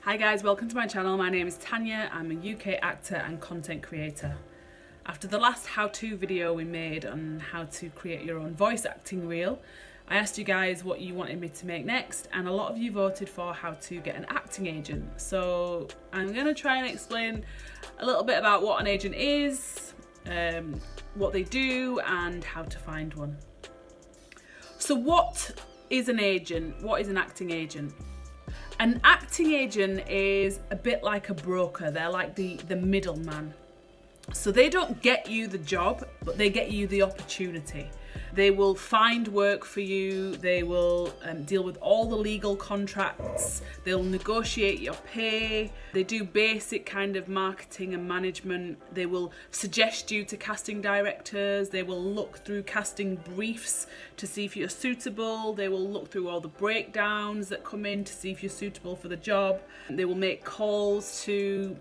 Hi guys, welcome to my channel. My name is Tanya. I'm a UK actor and content creator. After the last how-to video we made on how to create your own voice acting reel, I asked you guys what you wanted me to make next, and a lot of you voted for how to get an acting agent. So I'm going to try and explain a little bit about what an agent is, what they do, and how to find one. So what is an agent? What is an acting agent? An acting agent is a bit like a broker. They're like the middleman. So they don't get you the job, but they get you the opportunity. They will find work for you. They will deal with all the legal contracts. They'll negotiate your pay. They do basic kind of marketing and management. They will suggest you to casting directors. They will look through casting briefs to see if you're suitable. They will look through all the breakdowns that come in to see if you're suitable for the job. They will make calls to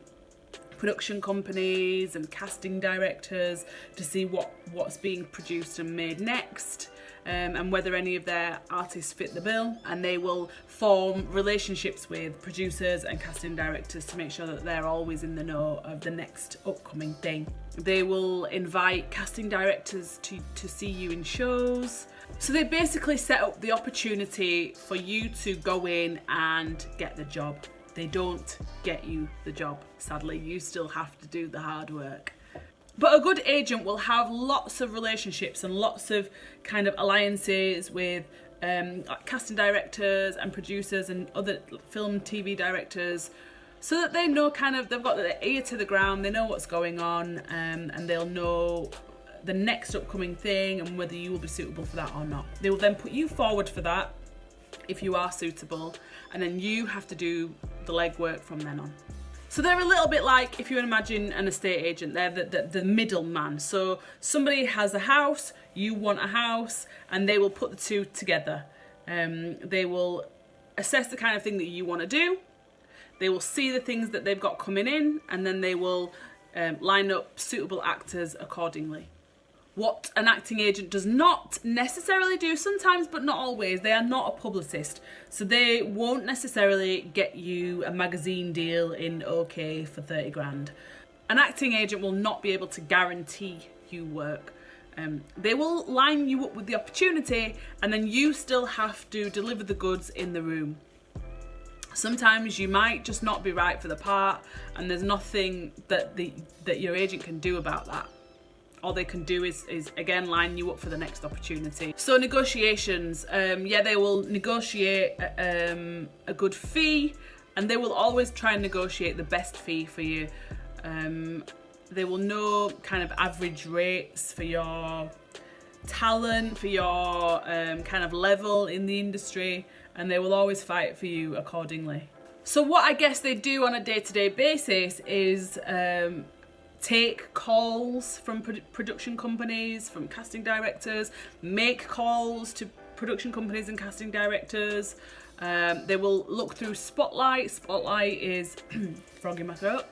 production companies and casting directors to see what's being produced and made next, and whether any of their artists fit the bill. And they will form relationships with producers and casting directors to make sure that they're always in the know of the next upcoming thing. They will invite casting directors to see you in shows. So they basically set up the opportunity for you to go in and get the job. They don't get you the job, sadly. You still have to do the hard work. But a good agent will have lots of relationships and lots of kind of alliances with casting directors and producers and other film, TV directors, so that they know they've got their ear to the ground, they know what's going on, and they'll know the next upcoming thing and whether you will be suitable for that or not. They will then put you forward for that if you are suitable, and then you have to do the legwork from then on. So they're a little bit like, if you imagine an estate agent, they're the middleman. So somebody has a house, you want a house, and they will put the two together. They will assess the kind of thing that you want to do. They will see the things that they've got coming in, and then they will line up suitable actors accordingly. What an acting agent does not necessarily do, sometimes but not always, they are not a publicist. So they won't necessarily get you a magazine deal in OK for 30 grand. An acting agent will not be able to guarantee you work. They will line you up with the opportunity, and then you still have to deliver the goods in the room. Sometimes you might just not be right for the part, and there's nothing that your agent can do about that. All they can do is again line you up for the next opportunity. So negotiations, they will negotiate a good fee, and they will always try and negotiate the best fee for you. They will know kind of average rates for your talent, for your kind of level in the industry, and they will always fight for you accordingly. So what I guess they do on a day-to-day basis is take calls from production companies, from casting directors, make calls to production companies and casting directors. They will look through Spotlight. Spotlight is, frog in my throat.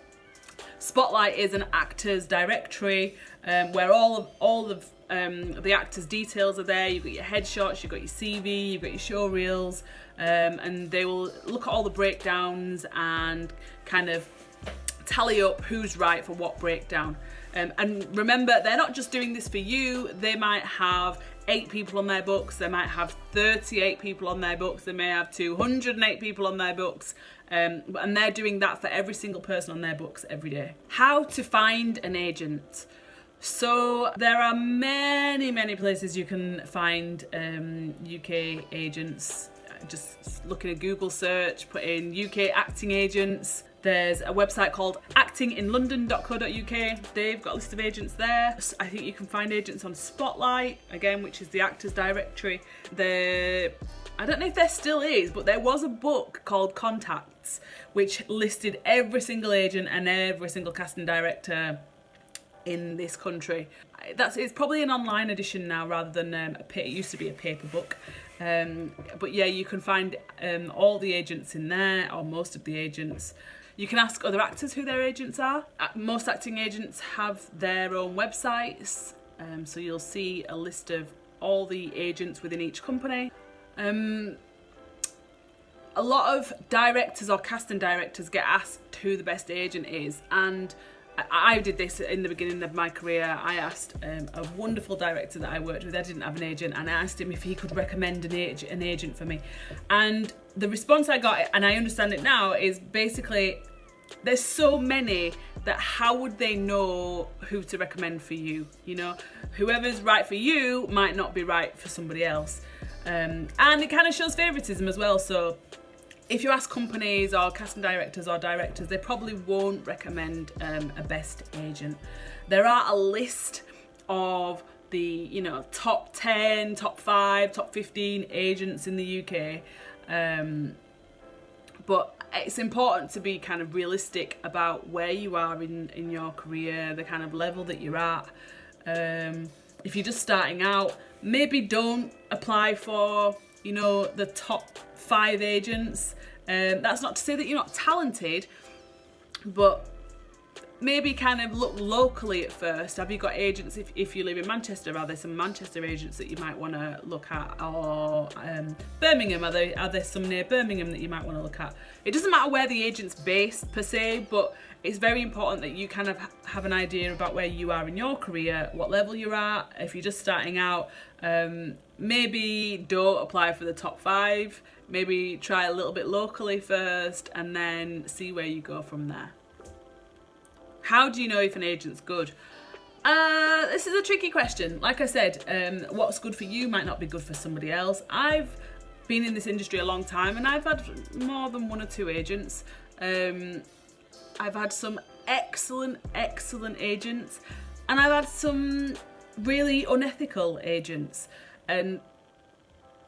Spotlight is an actors directory where all of the actors' details are there. You've got your headshots, you've got your CV, you've got your show reels, and they will look at all the breakdowns and kind of tally up who's right for what breakdown. And remember, they're not just doing this for you. They might have 8 people on their books, they might have 38 people on their books, they may have 208 people on their books, and they're doing that for every single person on their books every day. How to find an agent. So there are many places you can find UK agents. Just look in a Google search, put in UK acting agents. There's a website called actinginlondon.co.uk. They've got a list of agents there. I think you can find agents on Spotlight, again, which is the actors directory. I don't know if there still is, but there was a book called Contacts, which listed every single agent and every single casting director in this country. It's probably an online edition now rather than it used to be a paper book. But yeah, you can find all the agents in there, or most of the agents. You can ask other actors who their agents are. Most acting agents have their own websites, so you'll see a list of all the agents within each company. a lot of directors or casting directors get asked who the best agent is, and I did this in the beginning of my career. I asked a wonderful director that I worked with, I didn't have an agent, and I asked him if he could recommend an agent for me. And the response I got, and I understand it now, is basically there's so many that how would they know who to recommend for you? You know, whoever's right for you might not be right for somebody else. And it kind of shows favoritism as well. So if you ask companies or casting directors or directors, they probably won't recommend a best agent. There are a list of the, you know, top 10, top 5, top 15 agents in the UK. But it's important to be kind of realistic about where you are in your career, the kind of level that you're at. If you're just starting out, maybe don't apply for, you know, the top 5 agents. That's not to say that you're not talented, but maybe kind of look locally at first. Have you got agents, if you live in Manchester, are there some Manchester agents that you might want to look at? Or Birmingham, are there some near Birmingham that you might want to look at? It doesn't matter where the agent's based per se, but it's very important that you kind of have an idea about where you are in your career, what level you're at. If you're just starting out, maybe don't apply for the top 5. Maybe try a little bit locally first and then see where you go from there. How do you know if an agent's good? This is a tricky question. Like I said, what's good for you might not be good for somebody else. I've been in this industry a long time and I've had more than 1 or 2 agents. I've had some excellent agents, and I've had some really unethical agents. And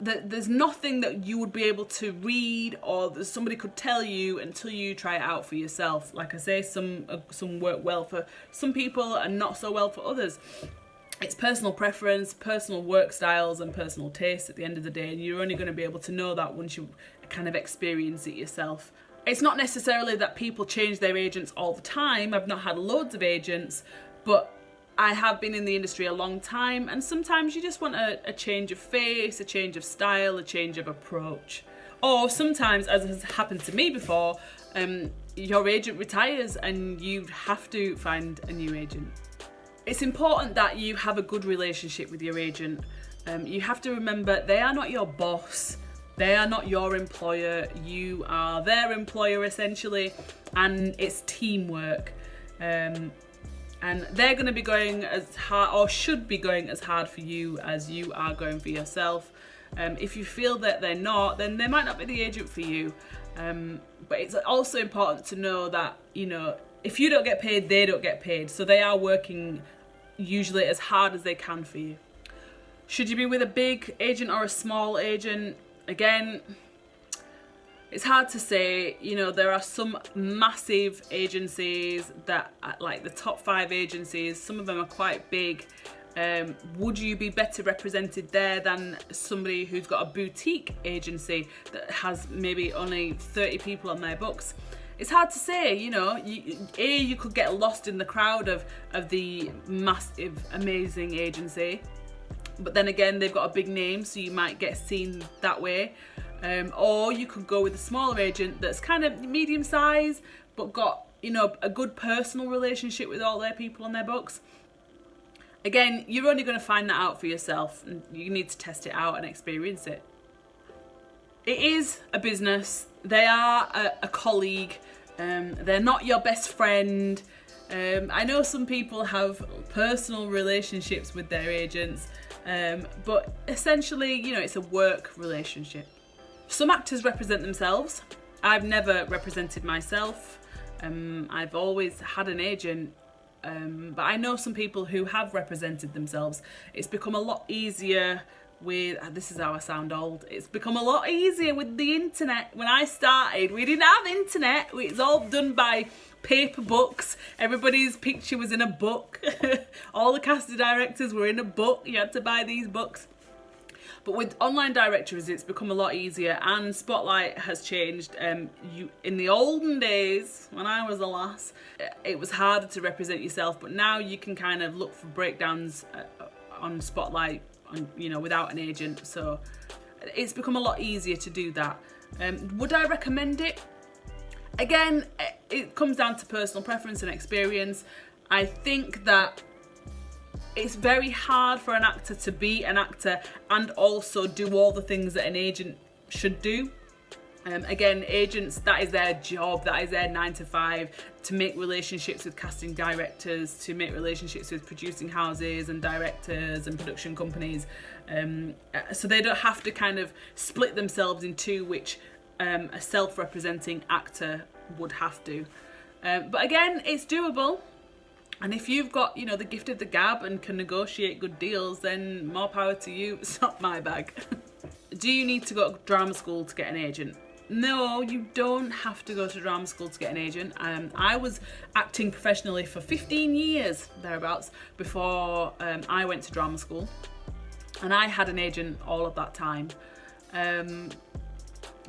there's nothing that you would be able to read or that somebody could tell you until you try it out for yourself. Like I say, some work well for some people and not so well for others. It's personal preference, personal work styles and personal taste at the end of the day, and you're only going to be able to know that once you kind of experience it yourself. It's not necessarily that people change their agents all the time. I've not had loads of agents, but I have been in the industry a long time, and sometimes you just want a change of face, a change of style, a change of approach. Or sometimes, as has happened to me before, your agent retires and you have to find a new agent. It's important that you have a good relationship with your agent. You have to remember they are not your boss. They are not your employer. You are their employer essentially, and it's teamwork. And they're going to be going as hard, or should be going as hard for you as you are going for yourself. If you feel that they're not, then they might not be the agent for you. But it's also important to know that, you know, if you don't get paid, they don't get paid. So they are working usually as hard as they can for you. Should you be with a big agent or a small agent? Again, it's hard to say. You know, there are some massive agencies that, like the top 5 agencies, some of them are quite big. Would you be better represented there than somebody who's got a boutique agency that has maybe only 30 people on their books? It's hard to say, you know. You could get lost in the crowd of the massive, amazing agency. But then again, they've got a big name, so you might get seen that way. Or you could go with a smaller agent that's kind of medium size, but got, you know, a good personal relationship with all their people on their books. Again, you're only going to find that out for yourself, and you need to test it out and experience it. It is a business. They are a colleague. They're not your best friend. I know some people have personal relationships with their agents, but essentially, you know, it's a work relationship. Some actors represent themselves. I've never represented myself. I've always had an agent. But I know some people who have represented themselves. It's become a lot easier with, this is how I sound old, it's become a lot easier with the internet. When I started, we didn't have internet. It's all done by paper books. Everybody's picture was in a book. All the casting directors were in a book. You had to buy these books. But with online directories, it's become a lot easier, and Spotlight has changed. In the olden days, when I was a lass, it was harder to represent yourself, but now you can kind of look for breakdowns on Spotlight, you know, without an agent. So it's become a lot easier to do that. Would I recommend it? Again, it comes down to personal preference and experience. I think that it's very hard for an actor to be an actor and also do all the things that an agent should do. Again, agents, that is their job, that is their 9 to 5, to make relationships with casting directors, to make relationships with producing houses and directors and production companies. So they don't have to kind of split themselves in two, which a self-representing actor would have to. But again, it's doable. And if you've got, you know, the gift of the gab and can negotiate good deals, then more power to you. It's not my bag. Do you need to go to drama school to get an agent? No, you don't have to go to drama school to get an agent. I was acting professionally for 15 years, thereabouts, before I went to drama school. And I had an agent all of that time.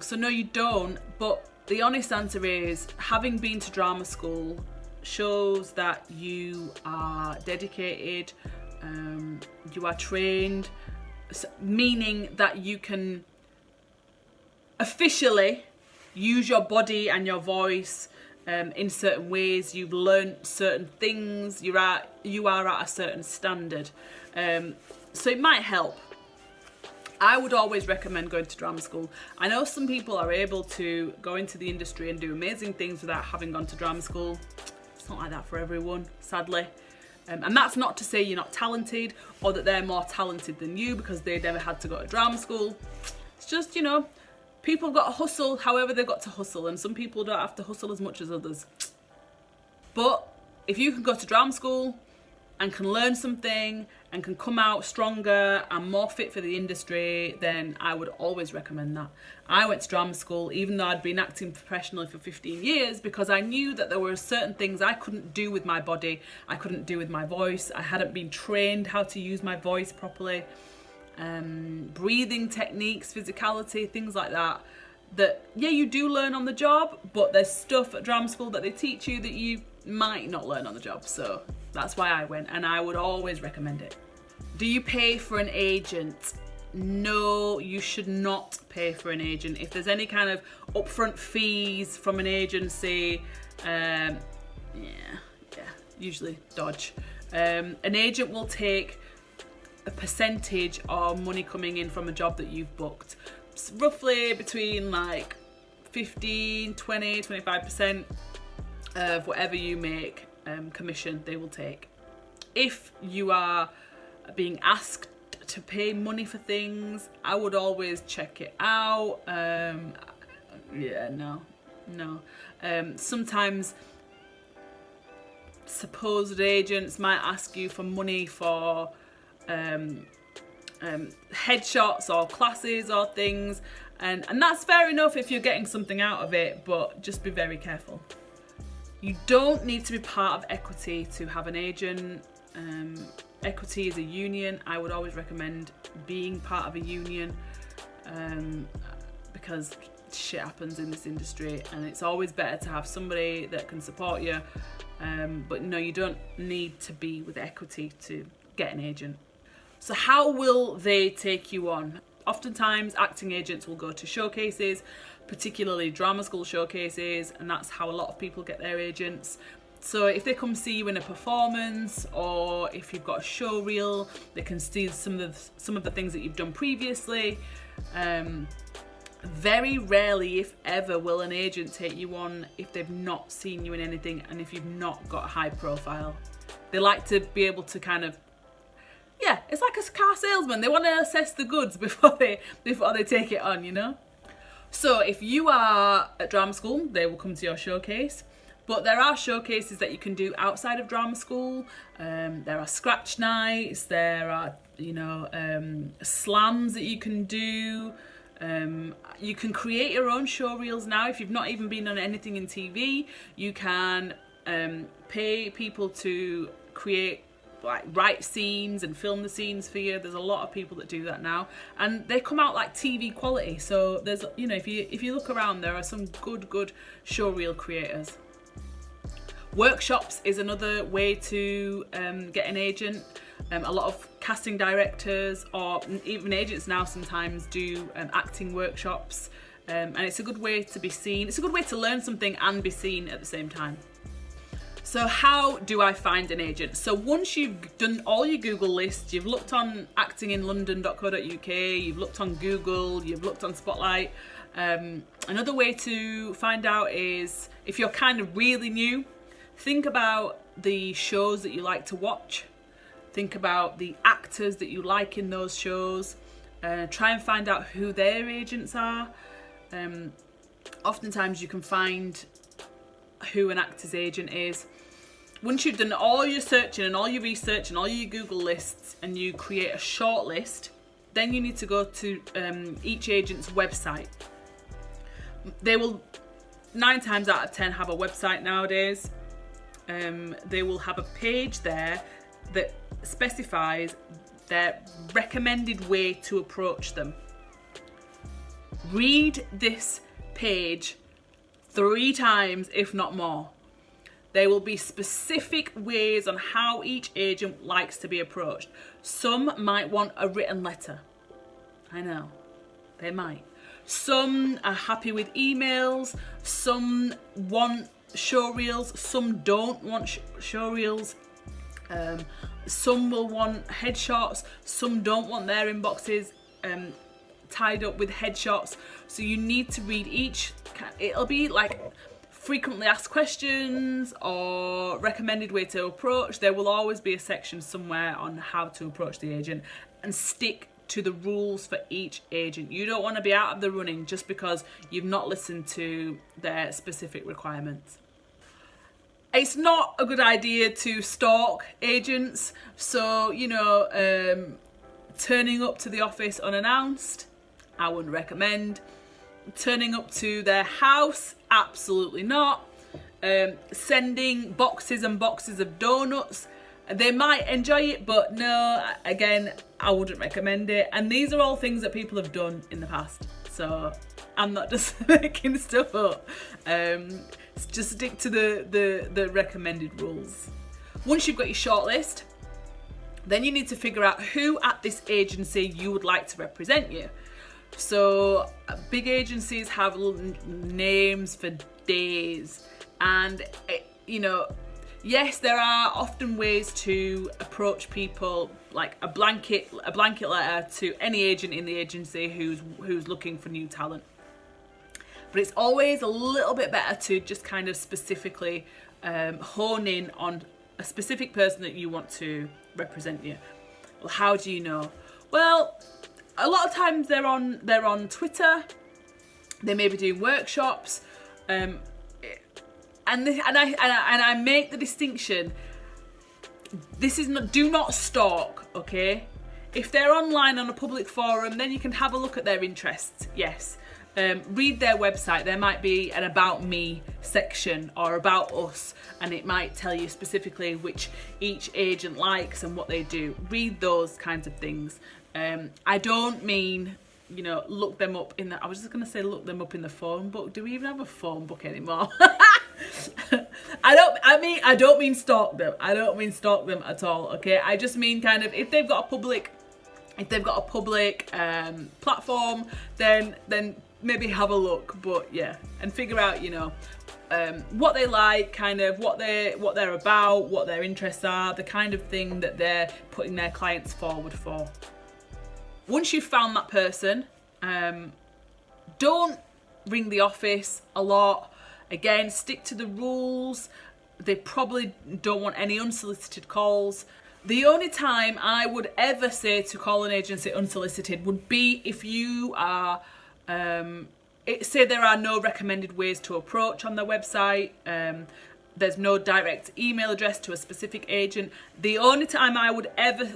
So no, you don't. But the honest answer is, having been to drama school shows that you are dedicated, you are trained, meaning that you can officially use your body and your voice in certain ways. You've learned certain things, you are at a certain standard, so it might help. I would always recommend going to drama school. I know some people are able to go into the industry and do amazing things without having gone to drama school. It's not like that for everyone, sadly. And that's not to say you're not talented or that they're more talented than you because they never had to go to drama school. It's just, you know, people have got to hustle however they've got to hustle, and some people don't have to hustle as much as others. But if you can go to drama school and can learn something and can come out stronger and more fit for the industry, then I would always recommend that. I went to drama school even though I'd been acting professionally for 15 years because I knew that there were certain things I couldn't do with my body, I couldn't do with my voice, I hadn't been trained how to use my voice properly. Breathing techniques, physicality, things like that, yeah, you do learn on the job, but there's stuff at drama school that they teach you that you might not learn on the job. So that's why I went, and I would always recommend it. Do you pay for an agent? No, you should not pay for an agent. If there's any kind of upfront fees from an agency, usually dodge. An agent will take a percentage of money coming in from a job that you've booked. It's roughly between like 15, 20, 25% of whatever you make commission they will take. If you are being asked to pay money for things, I would always check it out. No. Sometimes supposed agents might ask you for money for headshots or classes or things, and that's fair enough if you're getting something out of it, but just be very careful. You don't need to be part of Equity to have an agent. Equity is a union. I would always recommend being part of a union because shit happens in this industry and it's always better to have somebody that can support you. But no, you don't need to be with Equity to get an agent. So how will they take you on? Oftentimes acting agents will go to showcases, particularly drama school showcases, and that's how a lot of people get their agents. So if they come see you in a performance, or if you've got a show reel, they can see some of the things that you've done previously. Very rarely, if ever, will an agent take you on if they've not seen you in anything and if you've not got a high profile. They like to be able to kind of, yeah, it's like a car salesman. They want to assess the goods before they take it on, you know? So if you are at drama school, they will come to your showcase. But there are showcases that you can do outside of drama school. There are scratch nights. There are, slams that you can do. You can create your own show reels now. If you've not even been on anything in TV, you can pay people to write scenes and film the scenes for you. There's a lot of people that do that now, and they come out like TV quality. So there's, if you look around, there are some good show reel creators. Workshops is another way to get an agent. A lot of casting directors or even agents now sometimes do acting workshops And it's a good way to be seen. It's a good way to learn something and be seen at the same time. So how do I find an agent? So once you've done all your Google lists, you've looked on actinginlondon.co.uk, you've looked on Google, you've looked on Spotlight. Another way to find out is, if you're kind of really new, think about the shows that you like to watch. Think about the actors that you like in those shows. Try and find out who their agents are. Oftentimes you can find who an actor's agent is. Once you've done all your searching and all your research and all your Google lists, and you create a short list, then you need to go to each agent's website. They will 9 times out of 10 have a website nowadays. They will have a page there that specifies their recommended way to approach them. Read this page 3 times, if not more. There will be specific ways on how each agent likes to be approached. Some might want a written letter. I know, they might. Some are happy with emails. Some want show reels. Some don't want show reels. Some will want headshots. Some don't want their inboxes tied up with headshots. So you need to read each. It'll be like frequently asked questions or recommended way to approach. There will always be a section somewhere on how to approach the agent, and stick to the rules for each agent. You don't want to be out of the running just because you've not listened to their specific requirements. It's not a good idea to stalk agents. So, turning up to the office unannounced, I wouldn't recommend. Turning up to their house, absolutely not. Sending boxes and boxes of donuts, they might enjoy it, but no, again, I wouldn't recommend it. And these are all things that people have done in the past, so I'm not just making stuff up. Just stick to the recommended rules. Once you've got your shortlist, then you need to figure out who at this agency you would like to represent you. So big agencies have names for days, and yes, there are often ways to approach people, like a blanket letter to any agent in the agency who's looking for new talent. But it's always a little bit better to just kind of specifically hone in on a specific person that you want to represent you. Well, how do you know? Well, a lot of times they're on Twitter. They may be doing workshops, and I make the distinction. This is not. Do not stalk. Okay, if they're online on a public forum, then you can have a look at their interests. Yes. Read their website. There might be an about me section or about us, and it might tell you specifically which each agent likes and what they do. Read those kinds of things. I don't mean, look them up in I was just going to say look them up in the phone book. Do we even have a phone book anymore? I don't mean stalk them. I don't mean stalk them at all. Okay. I just mean kind of, if they've got a public platform, then maybe have a look, but yeah, and figure out, what they like, kind of what they're about, what their interests are, the kind of thing that they're putting their clients forward for. Once you've found that person, don't ring the office a lot. Again, stick to the rules. They probably don't want any unsolicited calls. The only time I would ever say to call an agency unsolicited would be if you are, say there are no recommended ways to approach on their website. There's no direct email address to a specific agent. The only time I would ever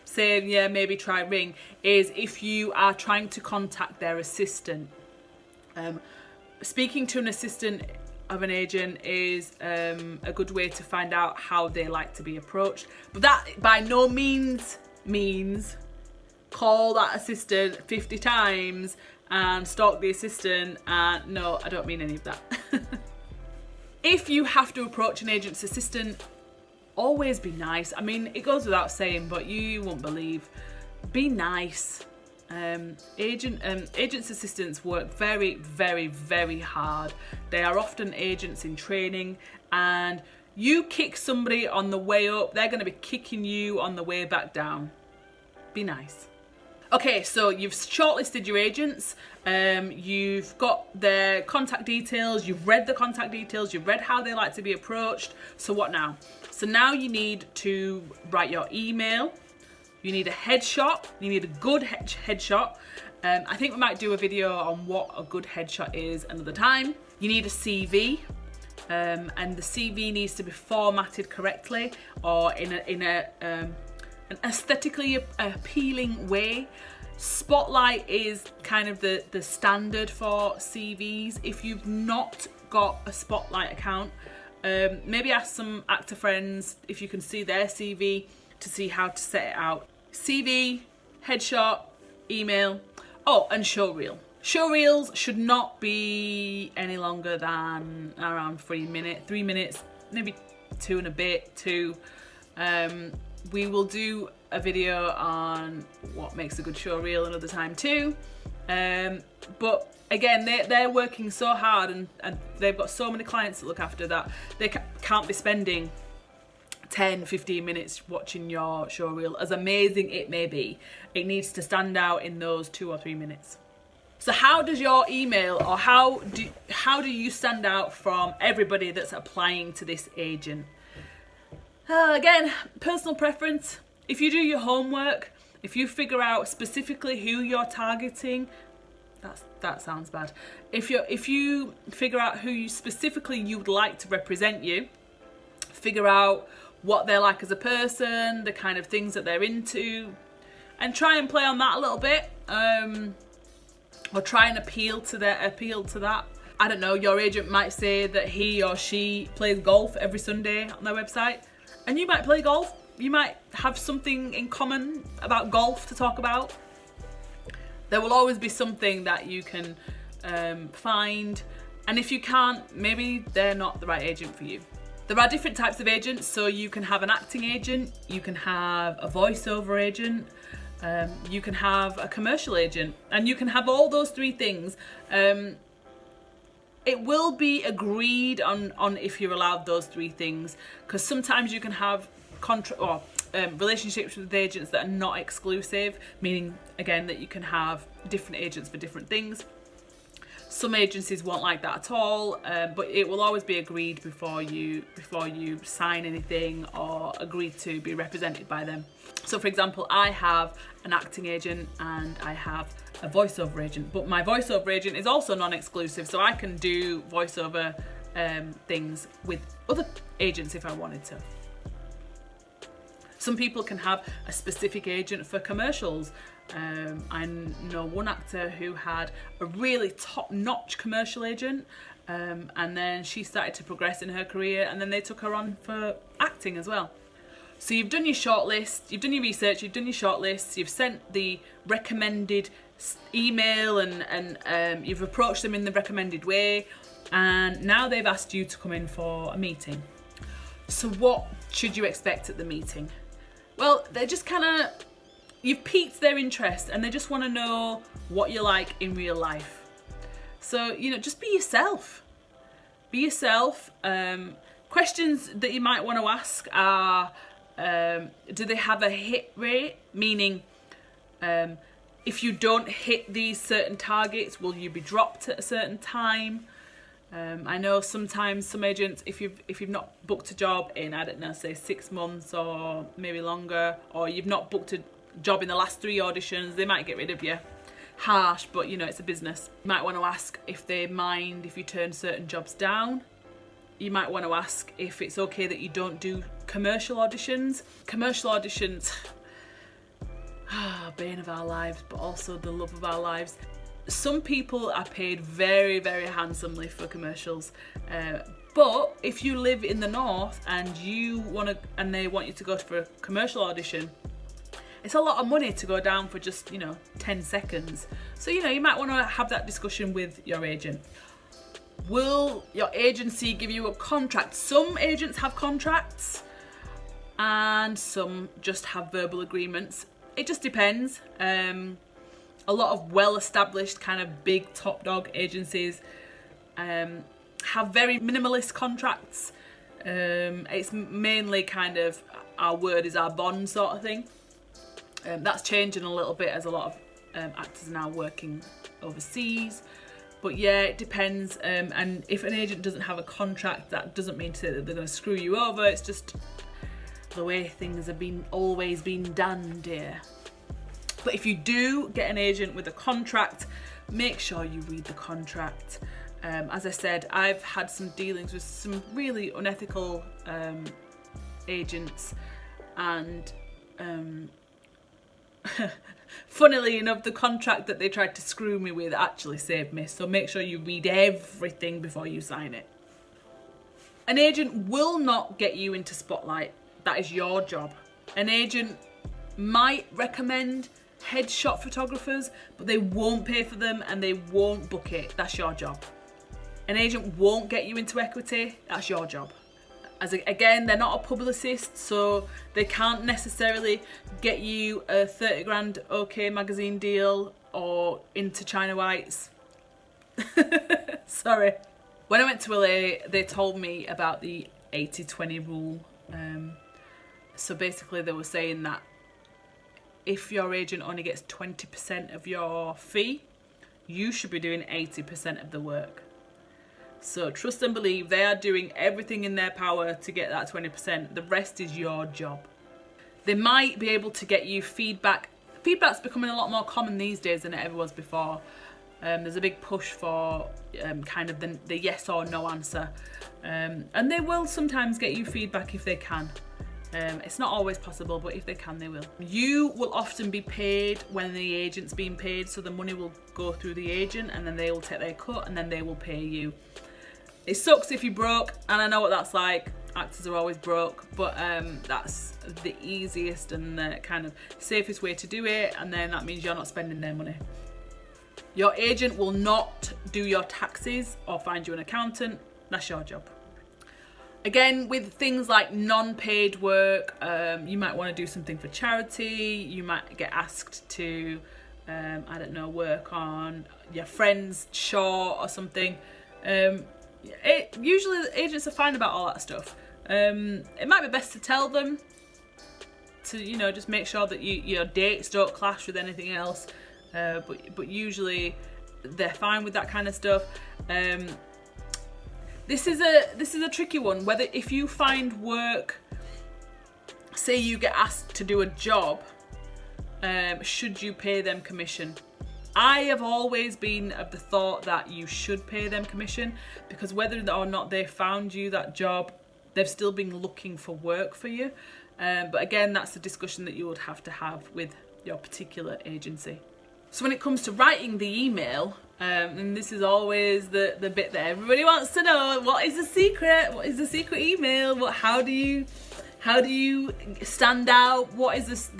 say, yeah, maybe try ring, is if you are trying to contact their assistant. Speaking to an assistant of an agent is a good way to find out how they like to be approached. But that by no means means call that assistant 50 times and stalk the assistant. No, I don't mean any of that. If you have to approach an agent's assistant, always be nice. I mean, it goes without saying, but you won't believe. Be nice. Agents assistants work very, very, very hard. They are often agents in training, and you kick somebody on the way up, they're going to be kicking you on the way back down. Be nice. Okay, so you've shortlisted your agents, you've got their contact details, you've read the contact details, you've read how they like to be approached. So what now? So now you need to write your email. You need a headshot. You need a good headshot. I think we might do a video on what a good headshot is another time. You need a CV, and the CV needs to be formatted correctly or in an aesthetically appealing way. Spotlight is kind of the standard for CVs. If you've not got a Spotlight account, maybe ask some actor friends if you can see their CV to see how to set it out. CV, headshot, email, oh, and show reel. Show reels should not be any longer than around 3 minutes, maybe 2 and a bit, 2. We will do a video on what makes a good show reel another time too. But again, they're working so hard and they've got so many clients to look after that they can't be spending 10-15 minutes watching your show reel. As amazing it may be, it needs to stand out in those 2 or 3 minutes. So how does your email, or how do you stand out from everybody that's applying to this agent? Again, personal preference. If you do your homework, if you figure out specifically who you're targeting, that sounds bad. If you figure out who you specifically you'd like to represent you, figure out what they're like as a person, the kind of things that they're into, and try and play on that a little bit, or try and appeal to that. I don't know, your agent might say that he or she plays golf every Sunday on their website, and you might play golf. You might have something in common about golf to talk about. There will always be something that you can find, and if you can't, maybe they're not the right agent for you. There are different types of agents, so you can have an acting agent, you can have a voiceover agent, you can have a commercial agent, and you can have all those 3 things. It will be agreed on if you're allowed those 3 things, because sometimes you can have relationships with agents that are not exclusive, meaning again that you can have different agents for different things. Some agencies won't like that at all, but it will always be agreed before you sign anything or agree to be represented by them. So for example, I have an acting agent and I have a voiceover agent, but my voiceover agent is also non-exclusive, so I can do voiceover things with other agents if I wanted to. Some people can have a specific agent for commercials. I know one actor who had a really top-notch commercial agent, and then she started to progress in her career, and then they took her on for acting as well. So you've done your shortlist, you've done your research, you've done your shortlist, you've sent the recommended email, and you've approached them in the recommended way, and now they've asked you to come in for a meeting. So what should you expect at the meeting? Well, they're just you've piqued their interest and they just want to know what you're like in real life. So, just be yourself. Be yourself. Questions that you might want to ask are, do they have a hit rate? Meaning, if you don't hit these certain targets, will you be dropped at a certain time? I know sometimes some agents, if you've not booked a job in, I don't know, say 6 months or maybe longer, or you've not booked a job in the last 3 auditions, they might get rid of you. Harsh, but it's a business. You might want to ask if they mind if you turn certain jobs down. You might want to ask if it's okay that you don't do commercial auditions. Commercial auditions, bane of our lives, but also the love of our lives. Some people are paid very, very handsomely for commercials, but if you live in the north and they want you to go for a commercial audition, it's a lot of money to go down for just 10 seconds. So you might want to have that discussion with your agent. Will your agency give you a contract? Some agents have contracts and some just have verbal agreements. It just depends. A lot of well-established kind of big top dog agencies have very minimalist contracts. It's mainly kind of our word is our bond sort of thing. That's changing a little bit as a lot of actors are now working overseas. But yeah, it depends. And if an agent doesn't have a contract, that doesn't mean to say that they're going to screw you over. It's just the way things have always been done, dear. But if you do get an agent with a contract, make sure you read the contract. As I said, I've had some dealings with some really unethical agents, and funnily enough, the contract that they tried to screw me with actually saved me. So make sure you read everything before you sign it. An agent will not get you into spotlight. That is your job. An agent might recommend headshot photographers, but they won't pay for them and they won't book it. That's your job. An agent won't get you into equity. That's your job. Again, they're not a publicist, so they can't necessarily get you a 30 grand OK magazine deal or into China Whites. Sorry. When I went to LA, they told me about the 80-20 rule. So basically they were saying that if your agent only gets 20% of your fee, you should be doing 80% of the work. So trust and believe, they are doing everything in their power to get that 20%. The rest is your job. They might be able to get you feedback. Feedback's becoming a lot more common these days than it ever was before. There's a big push for kind of the yes or no answer. And they will sometimes get you feedback if they can. It's not always possible, but if they can, they will. You will often be paid when the agent's being paid, so the money will go through the agent and then they will take their cut and then they will pay you. It sucks if you're broke, and I know what that's like. Actors are always broke, but that's the easiest and the kind of safest way to do it, and then that means you're not spending their money. Your agent will not do your taxes or find you an accountant. That's your job. Again, with things like non-paid work, you might want to do something for charity. You might get asked to, I don't know, work on your friend's short or something. Usually the agents are fine about all that stuff. It might be best to tell them to, you know, just make sure that your dates don't clash with anything else. But usually they're fine with that kind of stuff. This is a tricky one. Whether if you find work, say you get asked to do a job, should you pay them commission? I have always been of the thought that you should pay them commission, because whether or not they found you that job, they've still been looking for work for you. But again, that's a discussion that you would have to have with your particular agency. So when it comes to writing the email, and this is always the bit that everybody wants to know, what is the secret? What is the secret email? How do you stand out? What is this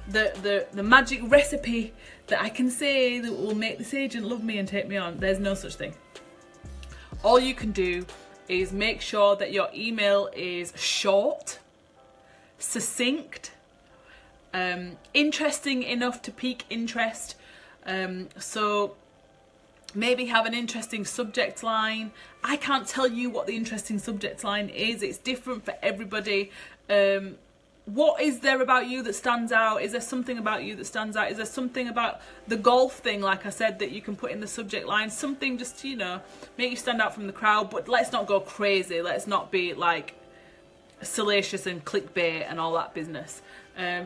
the magic recipe that I can say that will make this agent love me and take me on? There's no such thing. All you can do is make sure that your email is short, succinct, interesting enough to pique interest. So maybe have an interesting subject line. I can't tell you what the interesting subject line is. It's different for everybody. What is there about you that stands out? Is there something about you that stands out? Is there something about the golf thing, like I said, that you can put in the subject line? Something just, you know, make you stand out from the crowd, but let's not go crazy. Let's not be like salacious and clickbait and all that business.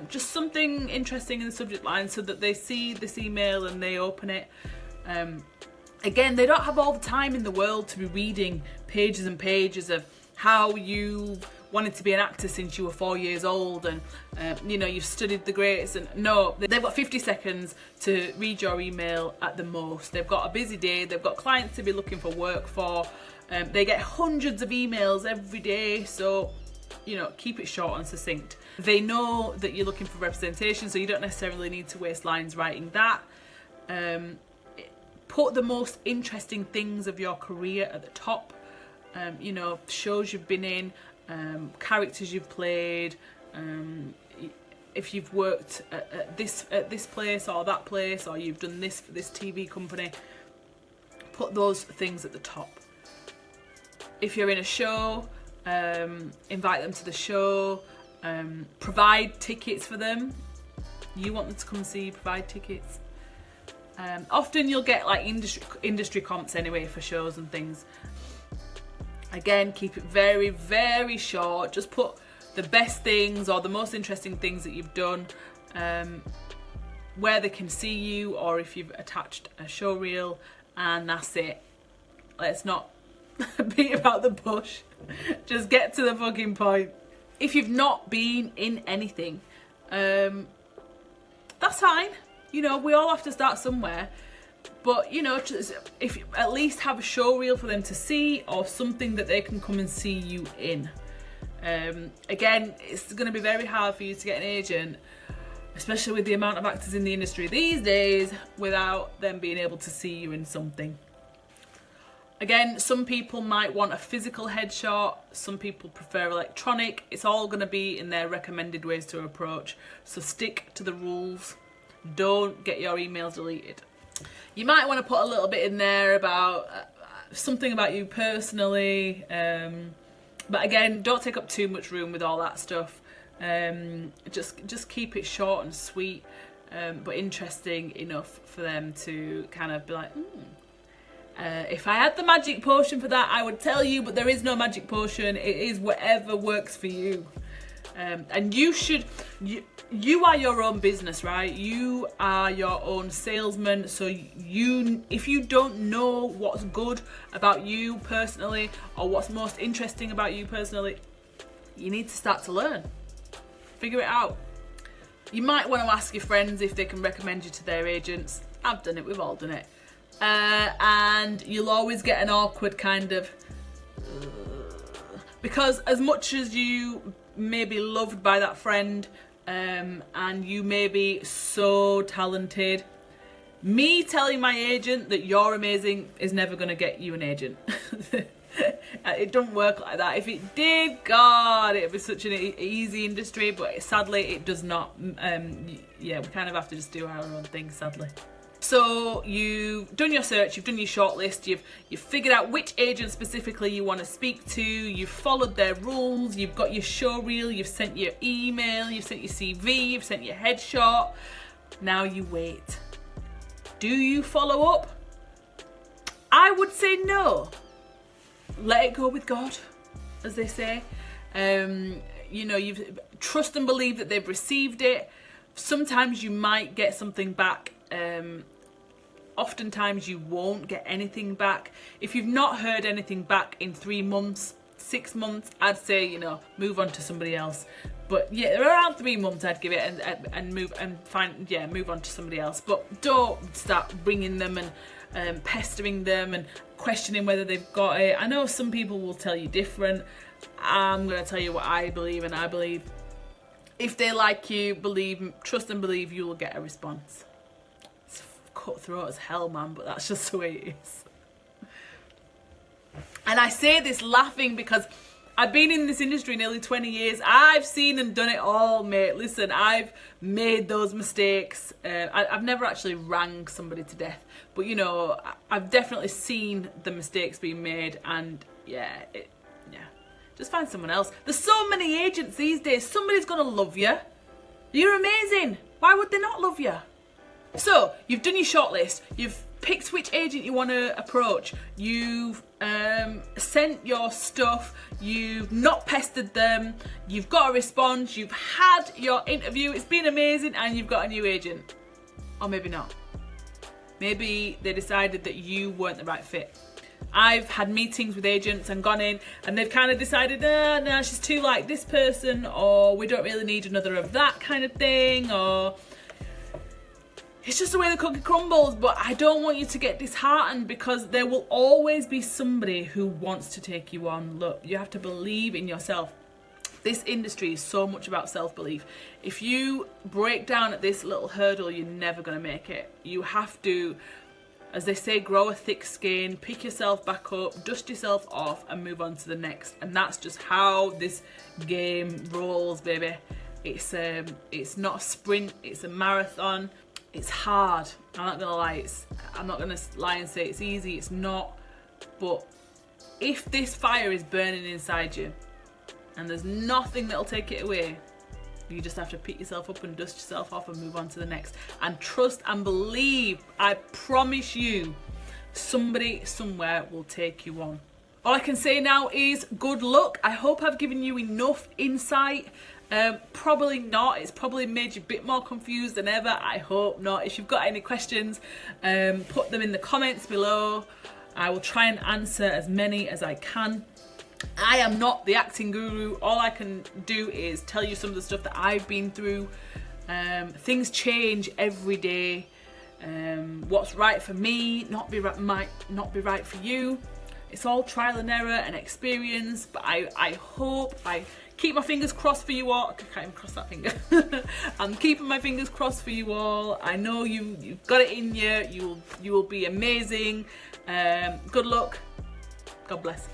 Just something interesting in the subject line so that they see this email and they open it. Again, they don't have all the time in the world to be reading pages and pages of how you wanted to be an actor since you were 4 years old and you know, you've studied the greats. And no, they've got 50 seconds to read your email at the most. They've got a busy day, they've got clients to be looking for work for, they get hundreds of emails every day, so you know, keep it short and succinct. They know that you're looking for representation, so you don't necessarily need to waste lines writing that. Put the most interesting things of your career at the top. You know, shows you've been in, characters you've played. if you've worked at this place or that place, or you've done this for this TV company, put those things at the top. If you're in a show, invite them to the show, provide tickets for them. You want them to come see you, provide tickets. Often you'll get like industry comps anyway for shows and things. Again, keep it very, very short. Just put the best things or the most interesting things that you've done, where they can see you, or if you've attached a show reel, and that's it. Let's not beat about the bush. Just get to the fucking point. If you've not been in anything, that's fine. You know, we all have to start somewhere. But, you know, just if you at least have a show reel for them to see, or something that they can come and see you in. Again, it's going to be very hard for you to get an agent, especially with the amount of actors in the industry these days, without them being able to see you in something. Again, some people might want a physical headshot, some people prefer electronic. It's all going to be in their recommended ways to approach. So stick to the rules. Don't get your emails deleted. You might want to put a little bit in there about something about you personally. But again, don't take up too much room with all that stuff. Just keep it short and sweet, but interesting enough for them to kind of be like, if I had the magic potion for that, I would tell you, but there is no magic potion. It is whatever works for you. And you are your own business, right? You are your own salesman. So if you don't know what's good about you personally, or what's most interesting about you personally, you need to start to learn. Figure it out. You might want to ask your friends if they can recommend you to their agents. I've done it, we've all done it. And you'll always get an awkward kind of... because as much as you may be loved by that friend, and you may be so talented, me telling my agent that you're amazing is never going to get you an agent. It don't work like that. If it did, God, it'd be such an easy industry, but sadly it does not. Yeah, we kind of have to just do our own thing, sadly. So you've done your search, you've done your shortlist, you've figured out which agent specifically you want to speak to, you've followed their rules, you've got your show reel, you've sent your email, you've sent your CV, you've sent your headshot. Now you wait. Do you follow up? I would say no. Let it go with God, as they say. You know, you've trust and believe that they've received it. Sometimes you might get something back. Oftentimes you won't get anything back. If you've not heard anything back in 3 months, 6 months, I'd say, you know, move on to somebody else. But yeah, around 3 months I'd give it and move on to somebody else. But don't start ringing them and pestering them and questioning whether they've got it. I know some people will tell you different. I'm going to tell you what I believe, and I believe if they like you, trust and believe you will get a response. It's cutthroat as hell, man, but that's just the way it is. And I say this laughing because I've been in this industry nearly 20 years. I've seen and done it all, mate. Listen, I've made those mistakes. I've never actually rang somebody to death. But, you know, I've definitely seen the mistakes being made. And, yeah, just find someone else. There's so many agents these days. Somebody's going to love you. You're amazing. Why would they not love you? So, you've done your shortlist. You've picked which agent you want to approach. You've sent your stuff. You've not pestered them. You've got a response. You've had your interview. It's been amazing, and you've got a new agent. Or maybe not. Maybe they decided that you weren't the right fit. I've had meetings with agents and gone in, and they've kind of decided, no, she's too like this person, or we don't really need another of that kind of thing, or it's just the way the cookie crumbles. But I don't want you to get disheartened, because there will always be somebody who wants to take you on. Look, you have to believe in yourself. This industry is so much about self-belief. If you break down at this little hurdle, you're never going to make it. You have to, as they say, grow a thick skin, pick yourself back up, dust yourself off, and move on to the next. And that's just how this game rolls, baby. It's not a sprint, it's a marathon. It's hard. I'm not gonna lie and say it's easy. It's not. But if this fire is burning inside you and there's nothing that'll take it away, you just have to pick yourself up and dust yourself off and move on to the next. And trust and believe, I promise you, somebody somewhere will take you on. All I can say now is good luck. I hope I've given you enough insight. Probably not. It's probably made you a bit more confused than ever. I hope not. If you've got any questions, put them in the comments below. I will try and answer as many as I can. I am not the acting guru. All I can do is tell you some of the stuff that I've been through. Things change every day. What's right for me might not be right for you. It's all trial and error and experience, but I hope, I keep my fingers crossed for you all. I can't even cross that finger. I'm keeping my fingers crossed for you all. I know you've got it in you. You will be amazing. Good luck. God bless.